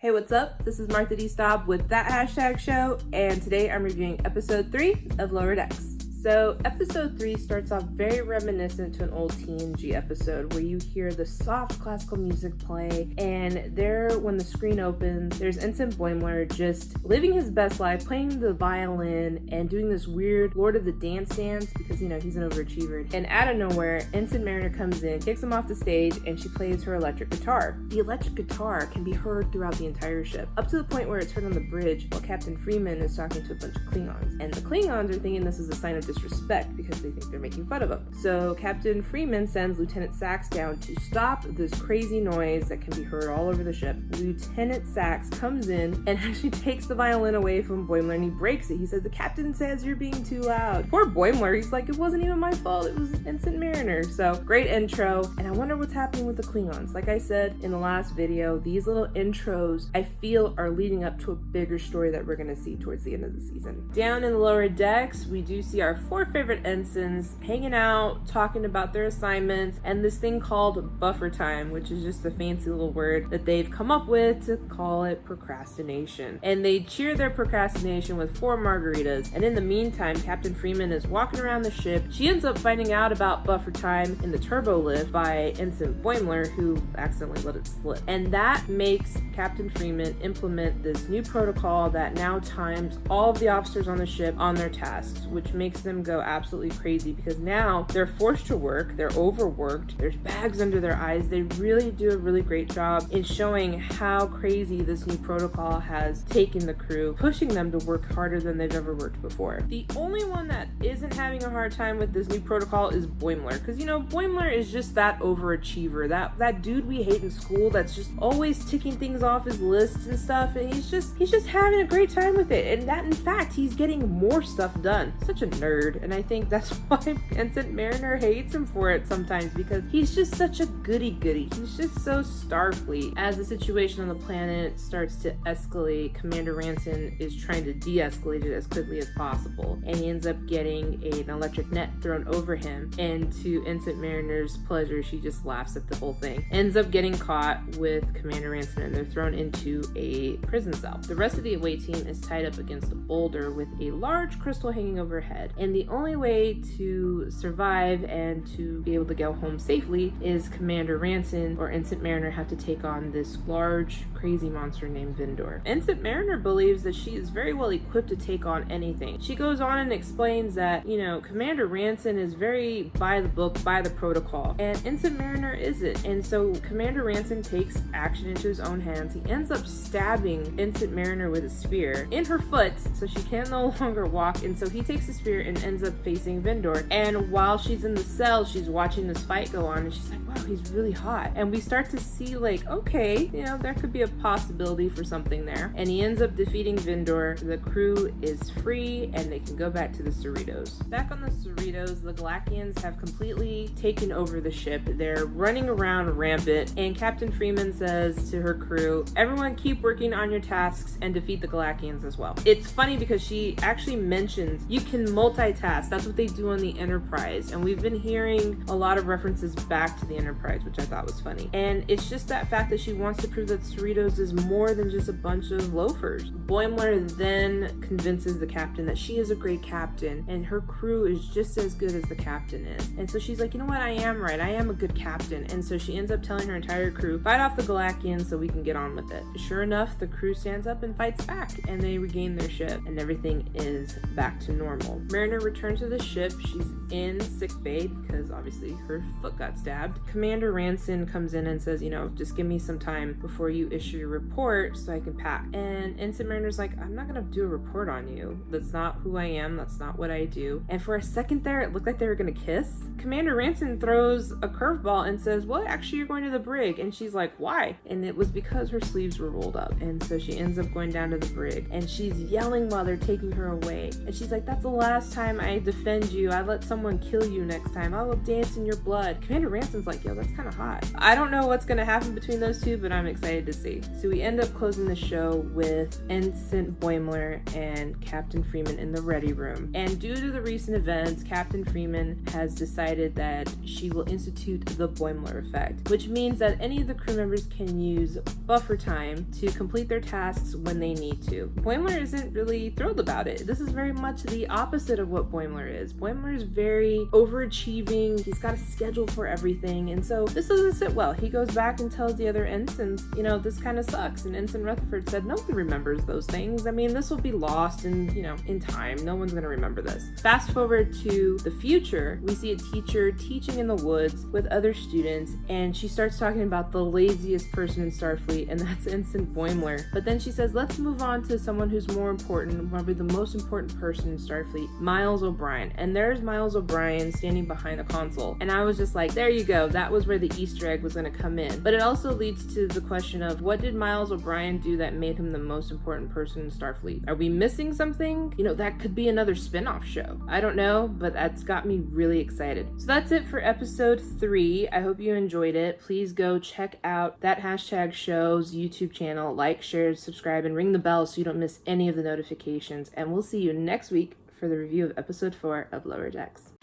Hey, what's up? This is Martha D. Staub with That Hashtag Show, and today I'm reviewing episode 3 of Lower Decks. So episode 3 starts off very reminiscent to an old TNG episode where you hear the soft classical music play, and there, when the screen opens, there's Ensign Boimler just living his best life, playing the violin and doing this weird Lord of the Dance dance because, you know, he's an overachiever. And out of nowhere, Ensign Mariner comes in, kicks him off the stage, and she plays her electric guitar. The electric guitar can be heard throughout the entire ship, up to the point where it's heard on the bridge while Captain Freeman is talking to a bunch of Klingons. And the Klingons are thinking this is a sign of disrespect because they think they're making fun of them. So Captain Freeman sends Lieutenant Sax down to stop this crazy noise that can be heard all over the ship. Lieutenant Sax comes in and actually takes the violin away from Boimler and he breaks it. He says, "The captain says you're being too loud." Poor Boimler, he's like, "It wasn't even my fault, it was Ensign Mariner." So great intro, and I wonder what's happening with the Klingons. Like I said in the last video, these little intros I feel are leading up to a bigger story that we're gonna see towards the end of the season. Down in the lower decks, we do see our 4 favorite ensigns hanging out, talking about their assignments, and this thing called buffer time, which is just a fancy little word that they've come up with to call it procrastination. And they cheer their procrastination with 4 margaritas. And in the meantime, Captain Freeman is walking around the ship. She ends up finding out about buffer time in the turbo lift by Ensign Boimler, who accidentally let it slip. And that makes Captain Freeman implement this new protocol that now times all of the officers on the ship on their tasks, which makes them go absolutely crazy because now they're forced to work, they're overworked, there's bags under their eyes. They really do a really great job in showing how crazy this new protocol has taken the crew, pushing them to work harder than they've ever worked before. The only one that isn't having a hard time with this new protocol is Boimler, because you know, Boimler is just that overachiever, that dude we hate in school that's just always ticking things off his lists and stuff, and he's just having a great time with it, and that in fact he's getting more stuff done. Such a nerd, and I think that's why Ensign Mariner hates him for it sometimes, because he's just such a goody-goody. He's just so Starfleet. As the situation on the planet starts to escalate, Commander Ranson is trying to de-escalate it as quickly as possible, and he ends up getting an electric net thrown over him, and to Ensign Mariner's pleasure, she just laughs at the whole thing. Ends up getting caught with Commander Ranson, and they're thrown into a prison cell. The rest of the away team is tied up against a boulder with a large crystal hanging overhead, and the only way to survive and to be able to go home safely is Commander Ranson or Ensign Mariner have to take on this large, crazy monster named Vindor. Ensign Mariner believes that she is very well equipped to take on anything. She goes on and explains that, you know, Commander Ranson is very by the book, by the protocol, and Ensign Mariner isn't. And so Commander Ranson takes action into his own hands. He ends up stabbing Ensign Mariner with a spear in her foot so she can no longer walk, and so he takes the spear and ends up facing Vindor. And while she's in the cell, she's watching this fight go on, and she's like, wow, he's really hot. And we start to see like, okay, you know, there could be a possibility for something there. And he ends up defeating Vindor. The crew is free and they can go back to the Cerritos. Back on the Cerritos, the Galakians have completely taken over the ship. They're running around rampant, and Captain Freeman says to her crew, everyone keep working on your tasks and defeat the Galakians as well. It's funny because she actually mentions you can multitask. That's what they do on the Enterprise, and we've been hearing a lot of references back to the Enterprise, which I thought was funny. And it's just that fact that she wants to prove that Cerritos is more than just a bunch of loafers. Boimler then convinces the captain that she is a great captain and her crew is just as good as the captain is. And so she's like, you know what, I am right, I am a good captain. And so she ends up telling her entire crew, fight off the Galakians so we can get on with it. Sure enough, the crew stands up and fights back, and they regain their ship, and everything is back to normal. Mariner returns to the ship. She's in sickbay because obviously her foot got stabbed. Commander Ranson comes in and says, you know, just give me some time before you issue your report so I can pack. And Ensign Mariner's like, I'm not gonna do a report on you. That's not who I am. That's not what I do. And for a second there, it looked like they were gonna kiss. Commander Ranson throws a curveball and says, well, actually you're going to the brig. And she's like, why? And it was because her sleeves were rolled up. And so she ends up going down to the brig, and she's yelling while they're taking her away. And she's like, that's the last time time I defend you, I let someone kill you next time. I will dance in your blood. Commander Ransom's like, yo, that's kind of hot. I don't know what's gonna happen between those two, but I'm excited to see. So we end up closing the show with Ensign Boimler and Captain Freeman in the ready room. And due to the recent events, Captain Freeman has decided that she will institute the Boimler effect, which means that any of the crew members can use buffer time to complete their tasks when they need to. Boimler isn't really thrilled about it. This is very much the opposite of what Boimler is. Boimler is very overachieving. He's got a schedule for everything, and so this doesn't sit well. He goes back and tells the other ensigns, you know, this kind of sucks. And Ensign Rutherford said, no one remembers those things. I mean, this will be lost in time. No one's gonna remember this. Fast forward to the future, we see a teacher teaching in the woods with other students, and she starts talking about the laziest person in Starfleet, and that's Ensign Boimler. But then she says, let's move on to someone who's more important, probably the most important person in Starfleet, Miles O'Brien. And there's Miles O'Brien standing behind the console. And I was just like, there you go. That was where the Easter egg was going to come in. But it also leads to the question of, what did Miles O'Brien do that made him the most important person in Starfleet? Are we missing something? You know, that could be another spin-off show. I don't know, but that's got me really excited. So that's it for episode 3. I hope you enjoyed it. Please go check out that hashtag show's YouTube channel. Like, share, subscribe, and ring the bell so you don't miss any of the notifications. And we'll see you next week for the review of episode 4 of Lower Decks.